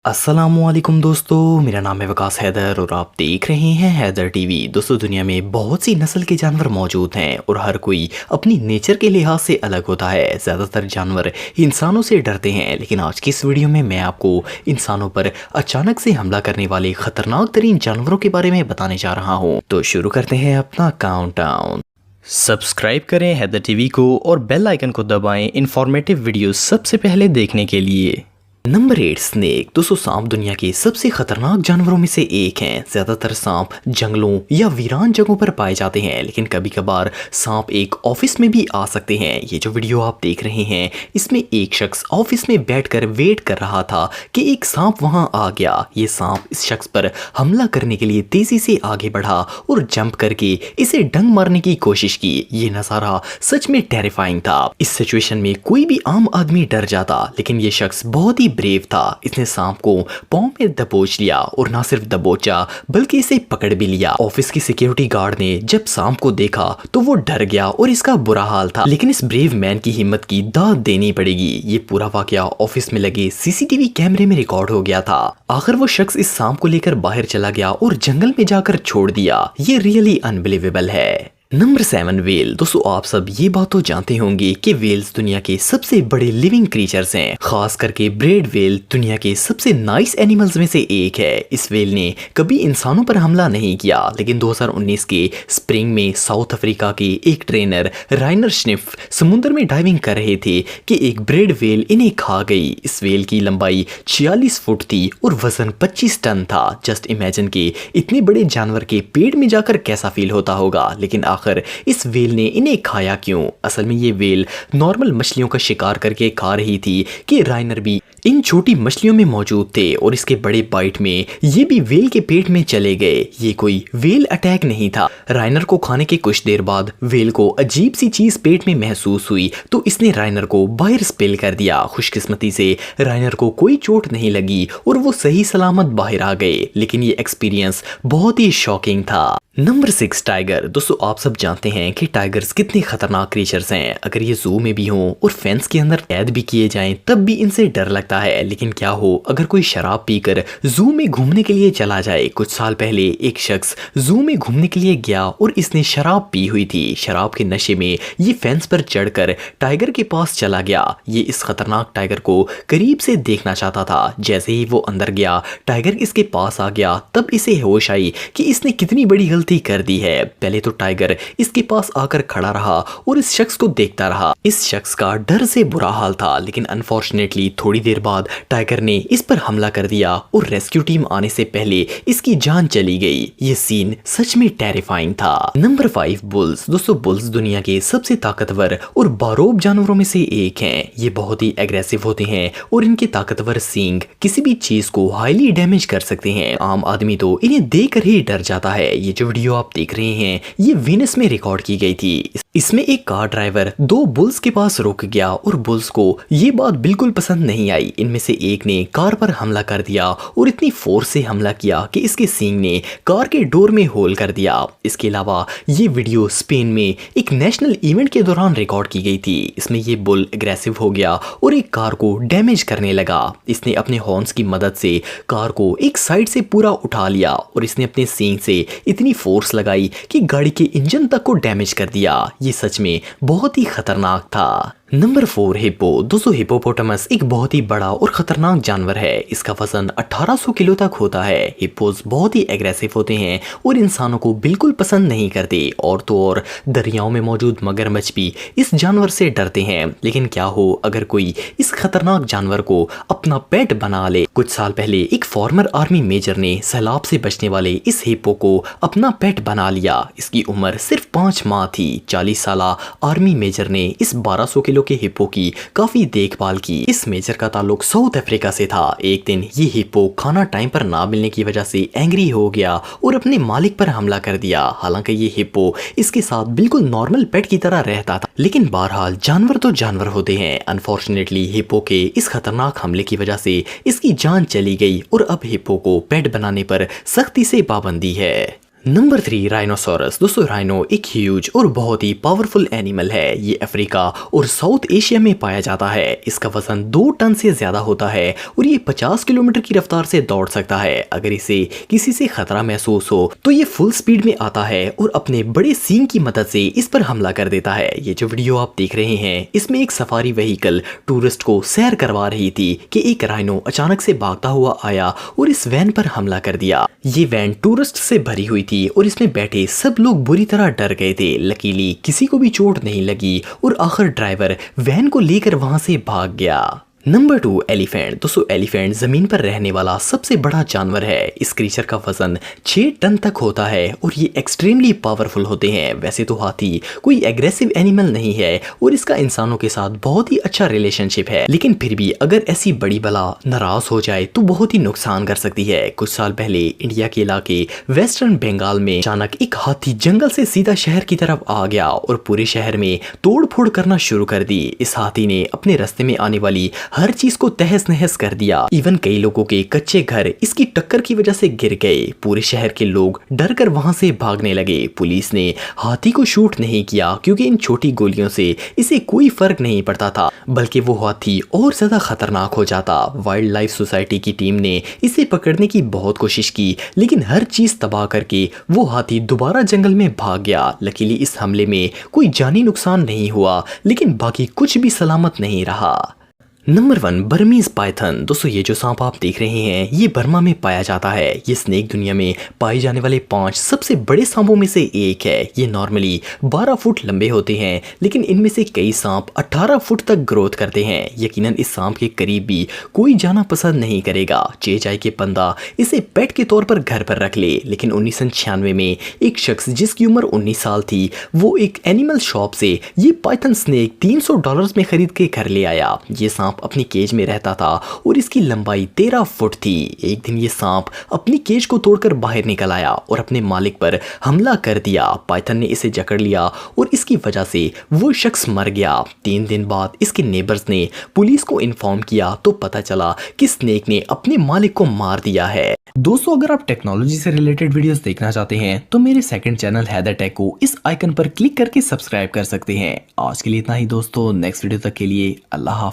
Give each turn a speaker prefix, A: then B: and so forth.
A: अस्सलामुअलैकुम दोस्तों, मेरा नाम है वकास हैदर और आप देख रहे हैं हैदर टीवी। दोस्तों, दुनिया में बहुत सी नस्ल के जानवर मौजूद हैं और हर कोई अपनी नेचर के लिहाज से अलग होता है। ज़्यादातर जानवर इंसानों से डरते हैं, लेकिन आज की इस वीडियो में मैं आपको इंसानों पर अचानक से हमला करने वाले खतरनाक तरीन जानवरों के बारे में बताने जा रहा हूँ। तो शुरू करते हैं अपना काउंटडाउन। सब्सक्राइब करें हैदर टीवी को और बेल आइकन को दबाएं इंफॉर्मेटिव वीडियो सबसे पहले देखने के लिए। Number 8 snake. दोस्तों, सांप दुनिया के सबसे खतरनाक जानवरों में से एक हैं। ज्यादातर सांप जंगलों या वीरान जगहों पर पाए जाते हैं, लेकिन कभी कभार सांप एक ऑफिस में भी आ सकते हैं। ये जो वीडियो आप देख रहे हैं, इसमें एक शख्स ऑफिस में बैठकर वेट कर रहा था कि एक सांप वहां आ गया। ये सांप इस शख्स पर हमला करने के लिए तेजी से आगे बढ़ा और जंप करके इसे डंक मारने की कोशिश की। ये नजारा सच में टेरिफाइंग था। इस सिचुएशन में कोई भी आम आदमी डर जाता, लेकिन ये शख्स बहुत ही ब्रेव था। इसने सांप को पांव में दबोच लिया और ना सिर्फ दबोचा बल्कि इसे पकड़ भी लिया। ऑफिस की सिक्योरिटी गार्ड ने जब सांप को देखा तो वो डर गया और इसका बुरा हाल था, लेकिन इस ब्रेव मैन की हिम्मत की दाद देनी पड़ेगी। ये पूरा वाकया ऑफिस में लगे सीसीटीवी कैमरे में रिकॉर्ड हो गया था। आखिर वो शख्स इस सांप को लेकर बाहर चला गया और जंगल में जाकर छोड़ दिया। ये रियली अनबिलीवेबल है। Number 7 well. दोस्तों, आप सब ये बात तो जानते होंगे कि वेल्स दुनिया के सबसे बड़े लिविंग क्रीचर्स हैं। खास करके ब्रेड वेल दुनिया के सबसे नाइस एनिमल्स में से एक है। इस वेल ने कभी इंसानों पर हमला नहीं किया, लेकिन 2019 के स्प्रिंग में साउथ अफ्रीका के एक ट्रेनर राइनर स्निफ समुद्र में डाइविंग कर रहे थे कि एक ब्रेड वेल इन्हें खा गई। इस वेल की लंबाई 46 फुट थी और वजन 25 टन था। जस्ट इमेजिन कि इतने बड़े जानवर के पेट में जाकर कैसा फील होता होगा। लेकिन आखिर इस वेल ने इन्हें खाया क्यों? असल में ये वेल नॉर्मल मछलियों का शिकार करके खा रही थी कि राइनर भी इन छोटी मछलियों में मौजूद थे और इसके बड़े बाइट में ये भी वेल के पेट में चले गए। ये कोई वेल अटैक नहीं था। राइनर को खाने के कुछ देर बाद वेल को अजीब सी चीज पेट में महसूस हुई तो इसने राइनर को बाहर स्पिल कर दिया। खुशकिस्मती से राइनर को कोई चोट नहीं लगी और वो सही सलामत बाहर आ गए, लेकिन ये एक्सपीरियंस बहुत ही शॉकिंग था। Number 6 tiger. दोस्तों, आप सब जानते हैं कि टाइगर्स कितने खतरनाक क्रीचर्स हैं। अगर ये जू में भी हों और फेंस के अंदर कैद भी किए जाएं तब भी इनसे डर लगता है। लेकिन क्या हो अगर कोई शराब पीकर जू में घूमने के लिए चला जाए? कुछ साल पहले एक शख्स जू में घूमने के लिए गया और इसने शराब पी हुई थी। शराब के नशे में ये फेंस पर चढ़कर टाइगर के पास चला गया। ये इस खतरनाक टाइगर को करीब से देखना चाहता था। जैसे ही वो अंदर गया, टाइगर इसके पास आ गया। तब इसे होश आई कि इसने कितनी बड़ी गलती कर दी है। पहले तो टाइगर इसके पास आकर खड़ा रहा और इस शख्स को देखता रहा। इस शख्स का डर से बुरा हाल था, लेकिन अनफॉर्चुनेटली थोड़ी देर बाद टाइगर ने इस पर हमला कर दिया और रेस्क्यू टीम आने से पहले इसकी जान चली गई। ये सीन सच में टेरिफाइंग था। Number 5 bulls. दोस्तों, बुल्स दुनिया के सबसे ताकतवर और बारोब जानवरों में से एक हैं। ये बहुत ही एग्रेसिव होते हैं और इनके ताकतवर सींग किसी भी चीज को हाईली डैमेज कर सकते हैं। आम आदमी तो इन्हें देखकर ही डर जाता है। ये जो वीडियो आप देख रहे हैं, ये वेनिस में रिकॉर्ड की गई थी। इसमें एक कार ड्राइवर 2 बुल्स के पास रुक गया और बुल्स को ये बात बिल्कुल पसंद नहीं आई। इनमें से एक ने कार पर हमला कर दिया और इतनी फोर्स से हमला किया कि इसके सींग ने कार के डोर में होल कर दिया। इसके अलावा ये वीडियो स्पेन में एक नेशनल इवेंट के दौरान रिकॉर्ड की गई थी। इसमें ये बुल एग्रेसिव हो गया और एक कार को डैमेज करने लगा। इसने अपने हॉर्न्स की मदद से कार को एक साइड से पूरा उठा लिया और इसने अपने सींग से इतनी फोर्स लगाई कि गाड़ी के इंजन तक को डैमेज कर दिया। ये सच में बहुत ही खतरनाक था। Number 4 hippo. दोस्तों, हिप्पोपोटामस एक बहुत ही बड़ा और खतरनाक जानवर है। इसका वजन 1800 किलो तक होता है। हिप्पोस बहुत ही एग्रेसिव होते हैं और इंसानों को बिल्कुल पसंद नहीं करते। और तो और दरियाओं में मौजूद मगरमच्छ भी इस जानवर से डरते हैं। लेकिन क्या हो अगर कोई इस खतरनाक जानवर को अपना पेट बना ले? कुछ साल पहले एक फॉर्मर आर्मी मेजर ने सैलाब से बचने वाले इस हिप्पो को अपना पेट बना लिया। इसकी उम्र सिर्फ 5 माह थी। 40 साल आर्मी मेजर ने इस 1200 किलो के हिप्पो की काफी देखभाल की। इस मेजर का ताल्लुक साउथ अफ्रीका से था। एक दिन ये हिप्पो खाना टाइम पर ना मिलने की वजह से एंग्री हो गया और अपने मालिक पर हमला कर दिया। हालांकि ये हिप्पो इसके साथ बिल्कुल नॉर्मल पेट की तरह रहता था, लेकिन बहरहाल जानवर तो जानवर होते हैं। अनफॉर्चुनेटली हिप्पो के इस खतरनाक हमले की वजह से इसकी जान चली गई और अब हिप्पो को पेट बनाने पर सख्ती से पाबंदी है। Number 3 rhinoceros. दोस्तों राइनो एक ह्यूज और बहुत ही पावरफुल एनिमल है। ये अफ्रीका और साउथ एशिया में पाया जाता है। इसका वजन 2 टन से ज्यादा होता है और ये 50 किलोमीटर की रफ्तार से दौड़ सकता है। अगर इसे किसी से खतरा महसूस हो तो ये फुल स्पीड में आता है और अपने बड़े सींग की मदद से इस पर हमला कर देता है। ये जो वीडियो आप देख रहे हैं इसमें एक सफारी व्हीकल टूरिस्ट को सैर करवा रही थी कि एक राइनो अचानक से भागता हुआ आया और इस वैन पर हमला कर दिया। ये वैन टूरिस्ट से भरी हुई थी और इसमें बैठे सब लोग बुरी तरह डर गए थे। लकीली किसी को भी चोट नहीं लगी और आखिर ड्राइवर वैन को लेकर वहां से भाग गया। Number 2 elephant. दोस्तों एलिफेंट जमीन पर रहने वाला सबसे बड़ा जानवर है। इस क्रीचर का वजन 6 टन तक होता है और ये एक्सट्रीमली पावरफुल होते हैं। वैसे तो हाथी कोई एग्रेसिव एनिमल नहीं है और इसका इंसानों के साथ बहुत ही अच्छा रिलेशनशिप है, लेकिन फिर भी अगर ऐसी बड़ी बला नाराज हो जाए तो बहुत ही नुकसान कर सकती है। कुछ साल पहले इंडिया के इलाके वेस्टर्न बंगाल में अचानक एक हाथी जंगल से सीधा शहर की तरफ आ गया और पूरे शहर में तोड़ फोड़ करना शुरू कर दी। इस हाथी ने अपने रास्ते में आने वाली हर चीज को तहस नहस कर दिया। इवन कई लोगों के कच्चे घर इसकी टक्कर की वजह से गिर गए। पूरे शहर के लोग डर कर वहां से भागने लगे। पुलिस ने हाथी को शूट नहीं किया क्योंकि इन छोटी गोलियों से इसे कोई फर्क नहीं पड़ता था, बल्कि वो हाथी और ज्यादा खतरनाक हो जाता। वाइल्ड लाइफ सोसाइटी की टीम ने इसे पकड़ने की बहुत कोशिश की, लेकिन हर चीज तबाह करके वो हाथी दोबारा जंगल में भाग गया। लकीली इस हमले में कोई जानी नुकसान नहीं हुआ, लेकिन बाकी कुछ भी सलामत नहीं रहा। Number 1 Burmese Python. दोस्तों ये जो सांप आप देख रहे हैं ये बर्मा में पाया जाता है। ये स्नेक दुनिया में पाए जाने वाले 5 सबसे बड़े सांपों में से एक है। ये नॉर्मली 12 फुट लंबे होते हैं, लेकिन इनमें से कई सांप 18 फुट तक ग्रोथ करते हैं। यकीनन इस सांप के करीब भी कोई जाना पसंद नहीं करेगा। चाहे कि बंदा इसे पेट के तौर पर घर पर रख ले, लेकिन 1996 में एक शख्स जिसकी उम्र 19 साल थी वो एक एनिमल शॉप से ये पाइथन स्नेक $300 में खरीद के घर ले आया। ये सांप अपनी केज में रहता था और इसकी लंबाई 13 फुट थी। एक दिन ये सांप अपनी केज को तोड़कर बाहर निकल आया और अपने मालिक पर हमला कर दिया। पाइथन ने इसे जकड़ लिया और इसकी वजह से वो शख्स मर गया। 3 दिन बाद इसके नेबर्स ने पुलिस को इन्फॉर्म किया तो पता चला कि स्नेक ने अपने मालिक को मार दिया है। दोस्तों अगर आप टेक्नोलॉजी से रिलेटेड वीडियोस देखना चाहते हैं तो मेरे सेकंड चैनल हैदर टेक को इस आइकन पर क्लिक करके सब्सक्राइब कर सकते हैं। आज के लिए इतना ही दोस्तों, नेक्स्ट वीडियो तक के लिए अल्लाह हाफ़िज़।